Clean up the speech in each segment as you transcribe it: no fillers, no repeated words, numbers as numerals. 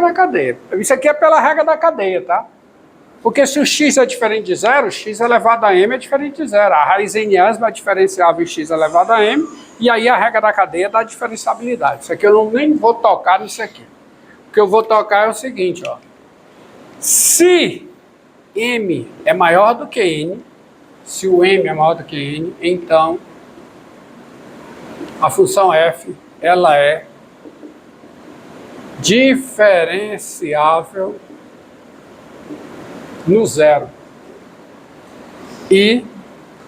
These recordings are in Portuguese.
da cadeia. Isso aqui é pela regra da cadeia, tá? Porque se o x é diferente de zero, x elevado a m é diferente de zero. A raiz enésima é diferenciável em x elevado a m, e aí a regra da cadeia dá diferenciabilidade. Isso aqui eu nem vou tocar nisso aqui. O que eu vou tocar é o seguinte, ó. Se m é maior do que n, se o m é maior do que n, então a função f, ela é diferenciável no zero. E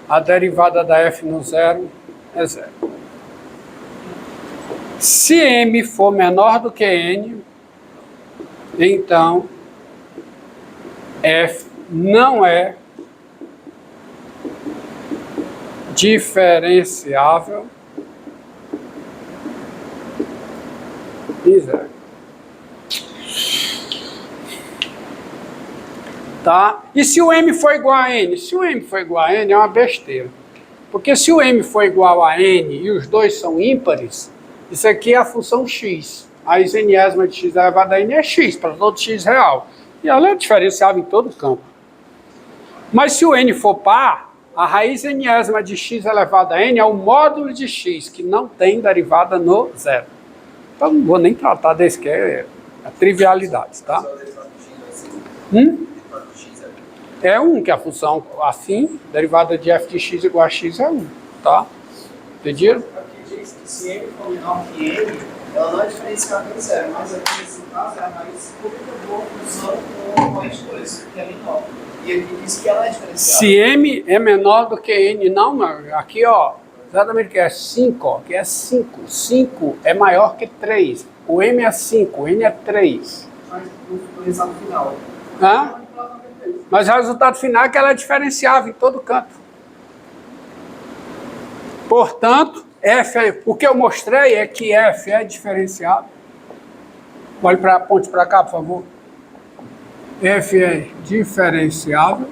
a derivada da f no zero é zero. Se m for menor do que n, então f não é diferenciável em zero. Tá? E se o m for igual a n? Se o m for igual a n é uma besteira. Porque se o m for igual a n e os dois são ímpares, isso aqui é a função x. A raiz enésima de x elevado a n é x, para todo x real. E ela é diferenciável em todo campo. Mas se o n for par, a raiz enésima de x elevado a n é o módulo de x, que não tem derivada no zero. Então não vou nem tratar desse, que é a trivialidade, tá? É 1, que é a função assim, derivada de f de x igual a x é 1, tá? Entendiram? Aqui diz que se m for menor que n, ela não é diferenciável em zero, mas aqui nesse caso é a raiz cúbica de uma função com mais 2, que é menor. E aqui diz que ela é diferenciável. Se m é menor do que n, não, aqui ó, exatamente que é 5, ó, que é 5. 5 é maior que 3. O m é 5, o n é 3. Mas no resultado final. Hã? Mas o resultado final é que ela é diferenciável em todo canto. Portanto, o que eu mostrei é que f é diferenciável. Olhe para a ponte para cá, por favor. F é diferenciável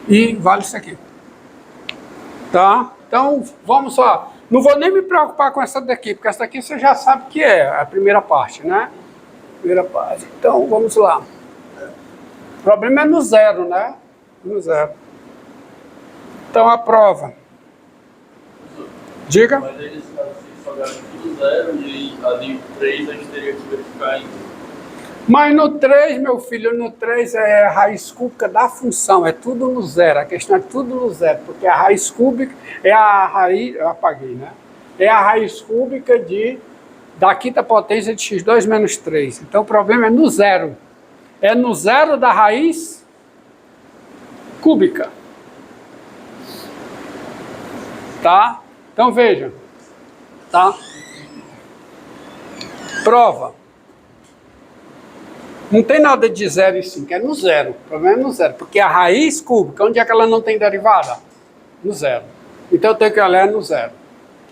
e vale isso aqui. Tá? Então, vamos lá. Não vou nem me preocupar com essa daqui, porque essa daqui você já sabe que é a primeira parte, né? Primeira parte. Então, vamos lá. O problema é no zero, né? No zero. Então, a prova. Diga. Mas eles só garantem tudo zero e ali 3 a gente teria que verificar ainda. Mas no 3, meu filho, no 3 é a raiz cúbica da função, é tudo no zero. A questão é tudo no zero, porque a raiz cúbica é a raiz... Eu apaguei, né? É a raiz cúbica da quinta potência de x2 menos 3. Então o problema é no zero. É no zero da raiz cúbica. Tá? Então veja. Tá? Prova. Não tem nada de 0 e 5, é no zero. O problema é no zero, porque a raiz cúbica, onde é que ela não tem derivada? No zero. Então eu tenho que olhar no zero.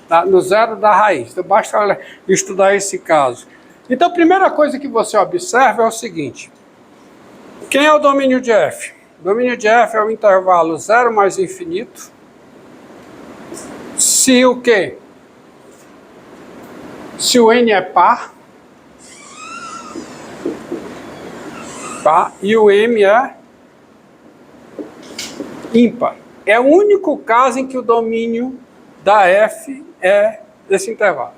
Tá? No zero da raiz. Então basta estudar esse caso. Então a primeira coisa que você observa é o seguinte. Quem é o domínio de f? O domínio de f é o intervalo 0 mais infinito. Se o quê? Se o n é par. Tá? E o m é ímpar. É o único caso em que o domínio da f é desse intervalo.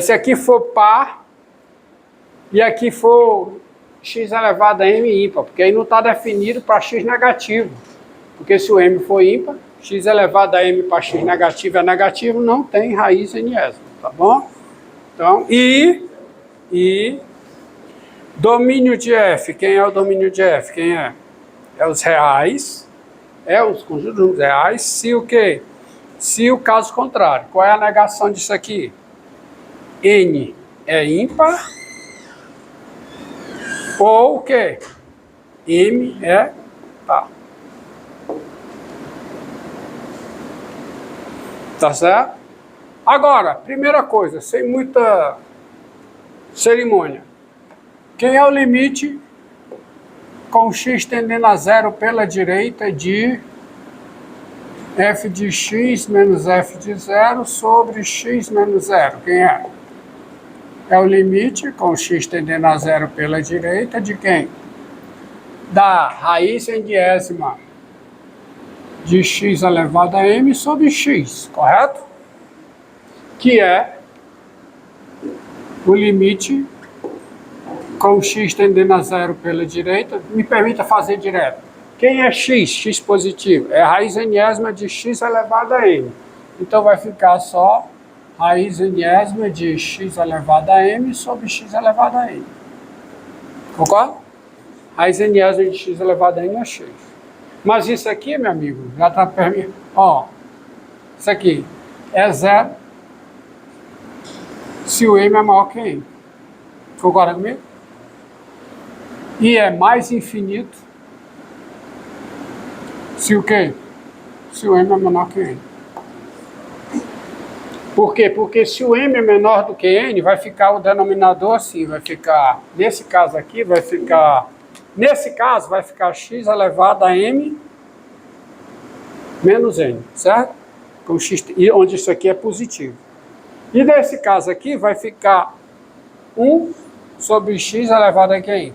Se aqui for par e aqui for x elevado a m ímpar, porque aí não está definido para x negativo. Porque se o m for ímpar, x elevado a m para x negativo é negativo, não tem raiz enésima, tá bom? Então, e domínio de f, quem é o domínio de f? Quem é? É os reais, é os conjuntos reais, se o quê? Se o caso contrário. Qual é a negação disso aqui? N é ímpar, ou o quê? M é par. Tá certo? Agora, primeira coisa, sem muita cerimônia. Quem é o limite com x tendendo a zero pela direita de f de x menos f de zero sobre x menos zero? Quem é? é o limite com x tendendo a zero pela direita de quem? Da raiz endiésima de x elevado a m sobre x, correto? Que é o limite com x tendendo a zero pela direita. Me permita fazer direto. Quem é x? X positivo. É a raiz enésima de x elevado a m. Então vai ficar só raiz enésima de x elevado a m sobre x elevado a n. Concorda? Raiz enésima de x elevado a n é x. Mas isso aqui, meu amigo, já está permitido. Ó, isso aqui é zero se o m é maior que n. Concorda comigo? E é mais infinito se o quê? Se o m é menor que n. Por quê? Porque se o m é menor do que n, vai ficar o denominador assim, vai ficar, nesse caso aqui, vai ficar x elevado a m menos n, certo? Com x, onde isso aqui é positivo. E nesse caso aqui, vai ficar 1 sobre x elevado a quem?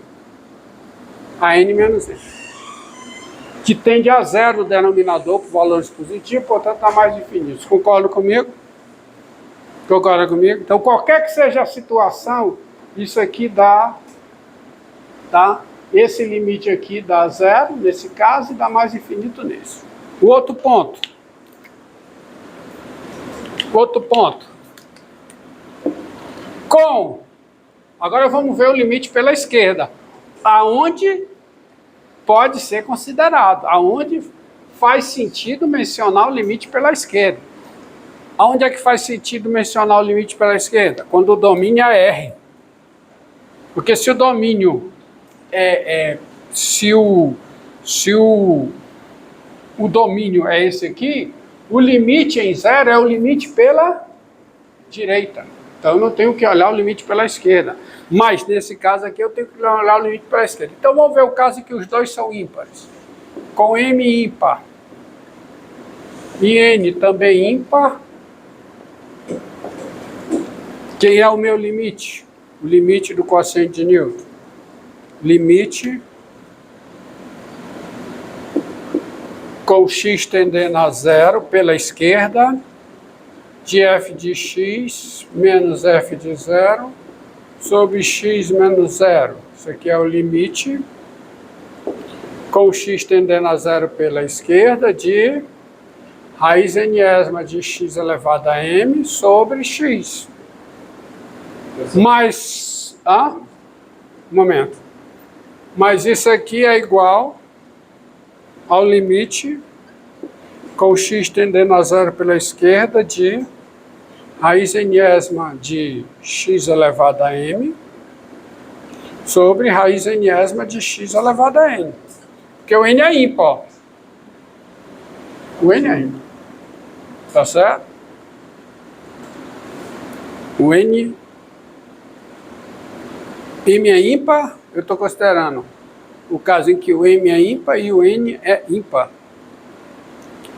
A n menos n. Que tende a zero o denominador por valores positivos, portanto está mais infinito. Concorda comigo? Concorda comigo? Então, qualquer que seja a situação, isso aqui dá, tá? Esse limite aqui dá zero, nesse caso, e dá mais infinito nesse. O outro ponto. Agora vamos ver o limite pela esquerda. Aonde pode ser considerado, aonde faz sentido mencionar o limite pela esquerda. Aonde é que faz sentido mencionar o limite pela esquerda? Quando o domínio é R. Porque se o domínio o domínio é esse aqui, o limite em zero é o limite pela direita. Então eu não tenho que olhar o limite pela esquerda. Mas nesse caso aqui eu tenho que olhar o limite pela esquerda. Então vamos ver o caso em que os dois são ímpares. Com m ímpar e n também ímpar, quem é o meu limite? O limite do quociente de Newton. Limite com x tendendo a zero pela esquerda de f de x menos f de zero sobre x menos zero. Isso aqui é o limite com x tendendo a zero pela esquerda de raiz enésima de x elevado a m sobre x. Mas, um momento. Mas isso aqui é igual ao limite com x tendendo a zero pela esquerda de raiz enésima de x elevado a m sobre raiz enésima de x elevado a n. Porque o n é ímpar. O n é ímpar. Tá certo? O m é ímpar, eu estou considerando o caso em que o m é ímpar e o n é ímpar.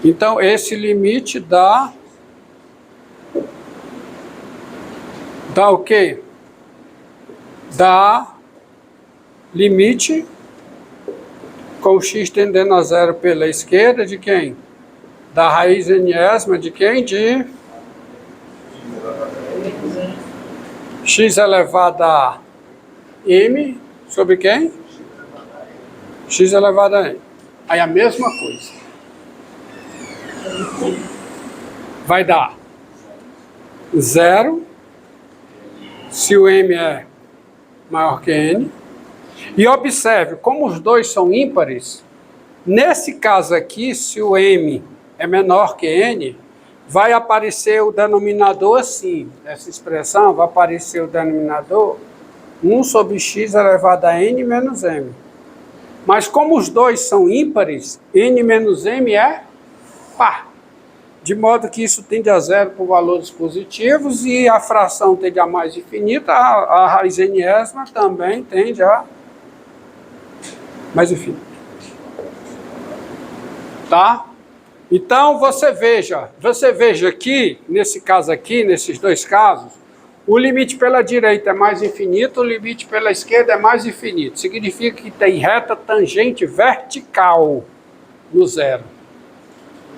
Então, esse limite dá o quê? Dá limite com x tendendo a zero pela esquerda de quem? Da raiz enésima de quem? De x elevado a m sobre quem? X elevado a n. Aí a mesma coisa. Vai dar zero se o m é maior que n. E observe, como os dois são ímpares, nesse caso aqui, se o m é menor que n, vai aparecer o denominador assim. Essa expressão vai aparecer o denominador 1 sobre x elevado a n menos m. Mas como os dois são ímpares, n menos m é par. De modo que isso tende a zero por valores positivos e a fração tende a mais infinita, a raiz enésima também tende a mais infinita. Tá? Então você veja aqui, nesse caso aqui, nesses dois casos, O limite pela direita é mais infinito, o limite pela esquerda é mais infinito. Significa que tem reta tangente vertical no zero.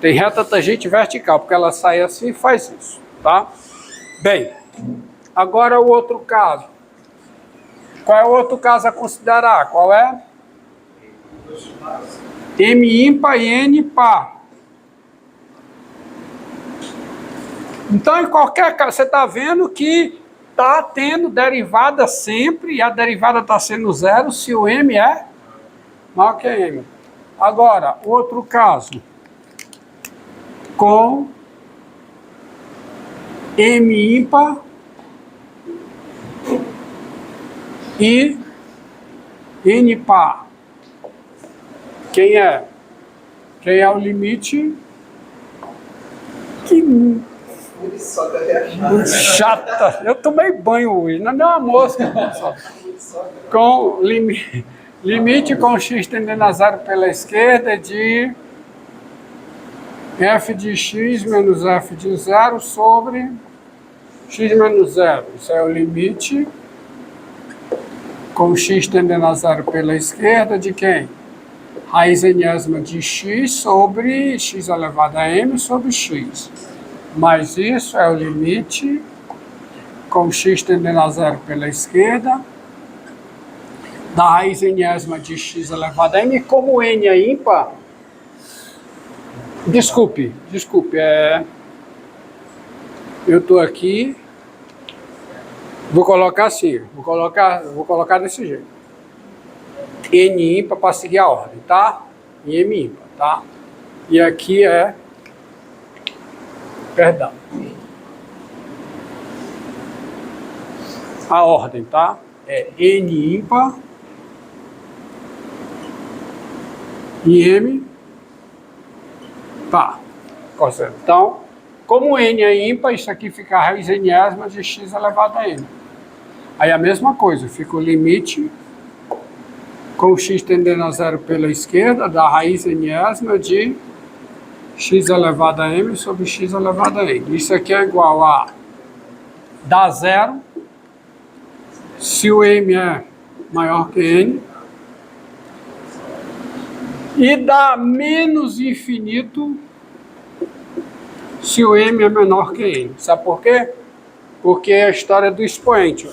Tem reta tangente vertical, porque ela sai assim e faz isso, tá? Bem, agora o outro caso. Qual é o outro caso a considerar? Qual é? M ímpar e N par. Então, em qualquer caso, você está vendo que está tendo derivada sempre, e a derivada está sendo zero se o M é maior que M. Agora, outro caso, com M ímpar e N par. Quem é? Quem é o limite? Que chata. Eu tomei banho hoje, não é uma mosca. Com limite com x tendendo a zero pela esquerda de f de x menos f de zero sobre x menos zero. Isso é o limite com x tendendo a zero pela esquerda de quem? Raiz enésima de x sobre x elevado a m sobre x. Mas isso é o limite com x tendendo a zero pela esquerda da raiz enésima de x elevado a m. Como n é ímpar, desculpe, eu estou aqui, vou colocar assim, vou colocar desse jeito. N ímpar para seguir a ordem, tá? E M ímpar, tá? E aqui é, perdão, a ordem, tá? É N ímpar e M par. Então, como N é ímpar, isso aqui fica a raiz enésima de x elevado a N. Aí a mesma coisa, fica o limite com x tendendo a zero pela esquerda, da raiz enésima de x elevado a m sobre x elevado a n. Isso aqui é igual a dá zero se o m é maior que n e dá menos infinito se o m é menor que n. Sabe por quê? Porque é a história do expoente.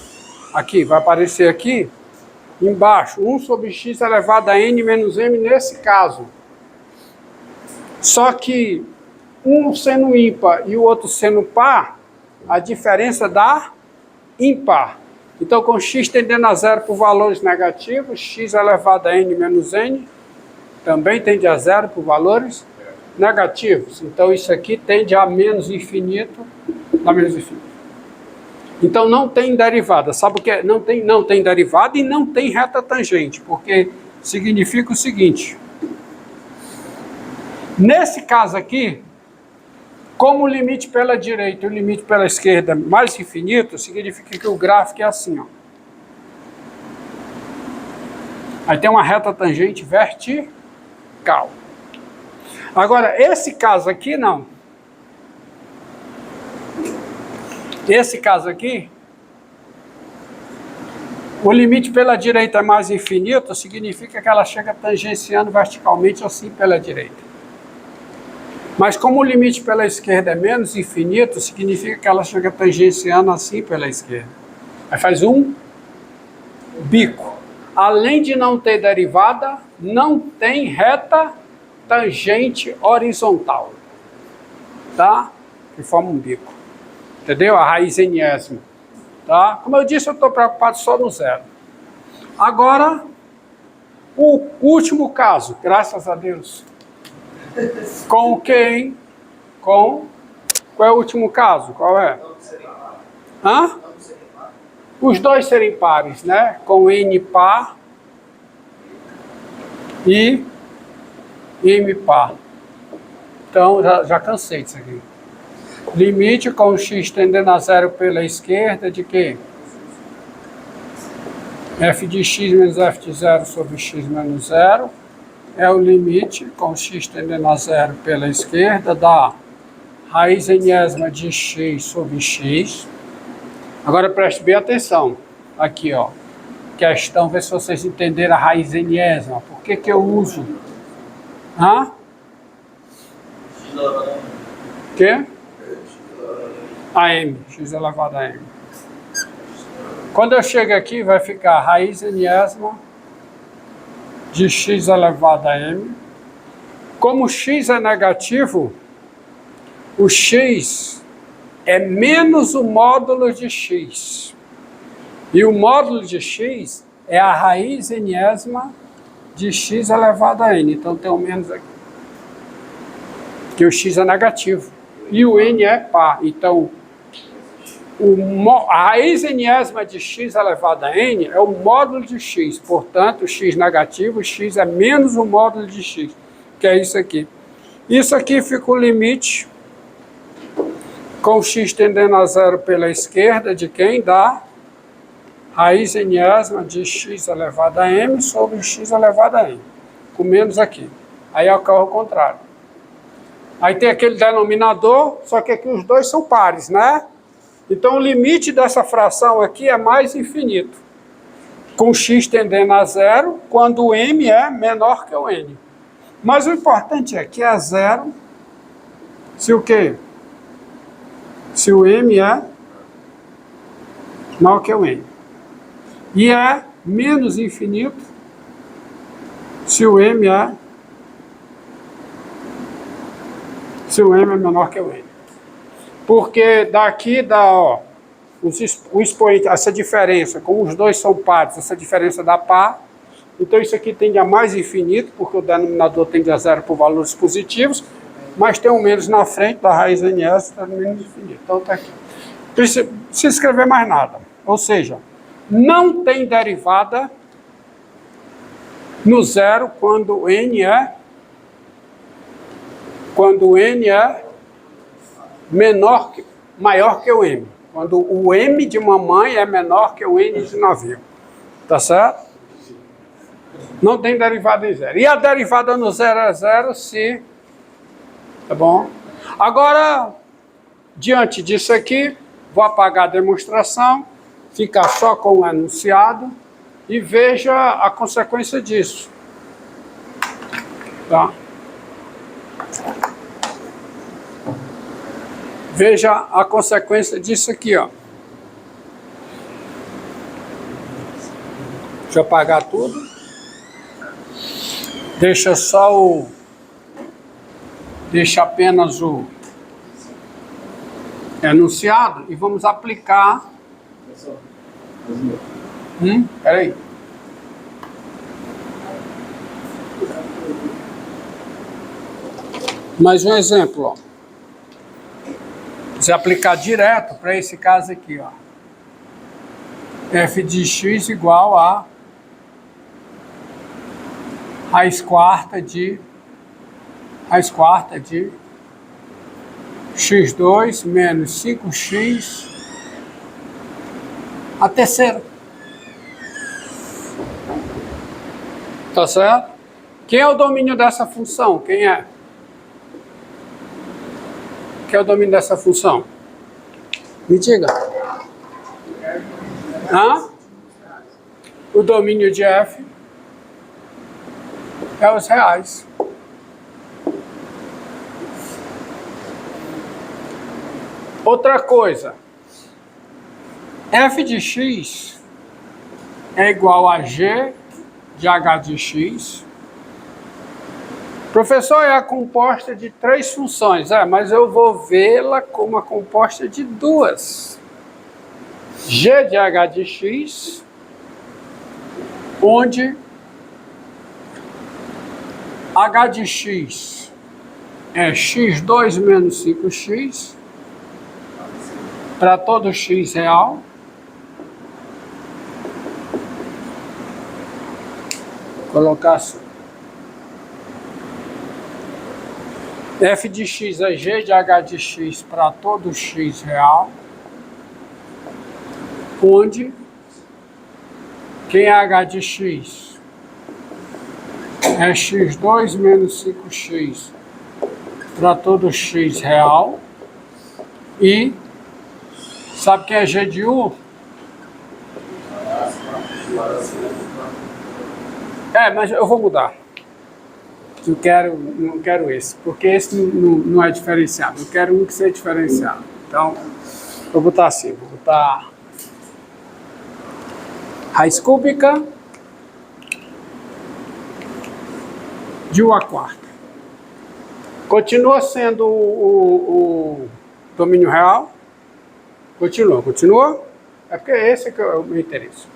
Aqui, vai aparecer aqui embaixo, 1 sobre x elevado a n menos m nesse caso. Só que um sendo ímpar e o outro sendo par, a diferença dá ímpar. Então, com x tendendo a zero por valores negativos, x elevado a n menos n também tende a zero por valores negativos. Então, isso aqui tende a menos infinito, a menos infinito. Então, não tem derivada. Sabe o que é? Não tem derivada e não tem reta tangente, porque significa o seguinte. Nesse caso aqui, como o limite pela direita e o limite pela esquerda é mais infinito, significa que o gráfico é assim, ó. Aí tem uma reta tangente vertical. Agora, esse caso aqui, não. Esse caso aqui, o limite pela direita é mais infinito, significa que ela chega tangenciando verticalmente assim pela direita. Mas como o limite pela esquerda é menos infinito, significa que ela chega tangenciando assim pela esquerda. Aí faz um bico. Além de não ter derivada, não tem reta tangente horizontal. Tá? Que forma um bico. Entendeu? A raiz enésima. Tá? Como eu disse, eu estou preocupado só no zero. Agora, o último caso, graças a Deus. Com quem? Com... Qual é o último caso? Qual é? Hã? Os dois serem pares, né? Com N par e M par. Então, já cansei disso aqui. Limite com x tendendo a zero pela esquerda de quê? F de x menos f de zero sobre x menos zero é o limite com x tendendo a zero pela esquerda da raiz enésima de x sobre x Agora preste bem atenção. Aqui, ó. Questão, ver se vocês entenderam a raiz enésima. Por que que eu uso? Hã? X elevado a M. Quê? AM, x elevado a m. Quando eu chego aqui, vai ficar raiz enésima de x elevado a m. Como x é negativo, o x é menos o módulo de x. E o módulo de x é a raiz enésima de x elevado a n. Então tem um menos aqui. Porque o x é negativo. E o n é par. Então, a raiz enésima de x elevado a n é o módulo de x. Portanto, x negativo, x é menos o módulo de x. Que é isso aqui. Isso aqui fica o limite com o x tendendo a zero pela esquerda de quem dá raiz enésima de x elevado a m sobre x elevado a n. Com menos aqui. Aí ocorre o contrário. Aí tem aquele denominador, só que aqui os dois são pares, né? Então o limite dessa fração aqui é mais infinito. Com x tendendo a zero, quando o m é menor que o n. Mas o importante é que é zero se o quê? Se o m é maior que o n. E é menos infinito se o m é menor que o n. Porque daqui dá, ó, o expoente, essa diferença, como os dois são pares, essa diferença dá par. Então isso aqui tende a mais infinito, porque o denominador tende a zero por valores positivos, mas tem um menos na frente da raiz NS, está menos infinito. Então está aqui. Não precisa escrever mais nada. Ou seja, não tem derivada no zero quando n é maior que o m. Quando o m de mamãe é menor que o n de navio. Tá certo? Não tem derivada em zero. E a derivada no zero é zero se... Tá bom? Agora, diante disso aqui, vou apagar a demonstração, ficar só com o enunciado e veja a consequência disso. Tá? Veja a consequência disso aqui, ó. Deixa eu apagar tudo. Deixa só o... Deixa apenas o enunciado e vamos aplicar... Peraí. Mais um exemplo, ó. Você aplicar direto para esse caso aqui, ó. F de x igual a raiz quarta de x2 menos 5x a terceira. Tá certo? Quem é o domínio dessa função? Quem é? Quem é o domínio dessa função? Me diga. Hã? O domínio de f é os reais. Outra coisa. F de x é igual a g de h de x. Professor, é a composta de 3 funções. Mas eu vou vê-la como a composta de 2. G de h de x, onde h de x é x2 menos 5x, para todo x real. Colocar assim. F de x é g de h de x para todo x real, onde quem é h de x é x2 menos 5x para todo x real e Sabe quem é G de U? Mas eu vou mudar. Não quero esse, porque esse não é diferenciado. Eu quero um que seja diferenciado. Então, vou botar assim, vou botar raiz cúbica de U à quarta. Continua sendo o domínio real? Continua. É porque esse que é o meu interesse.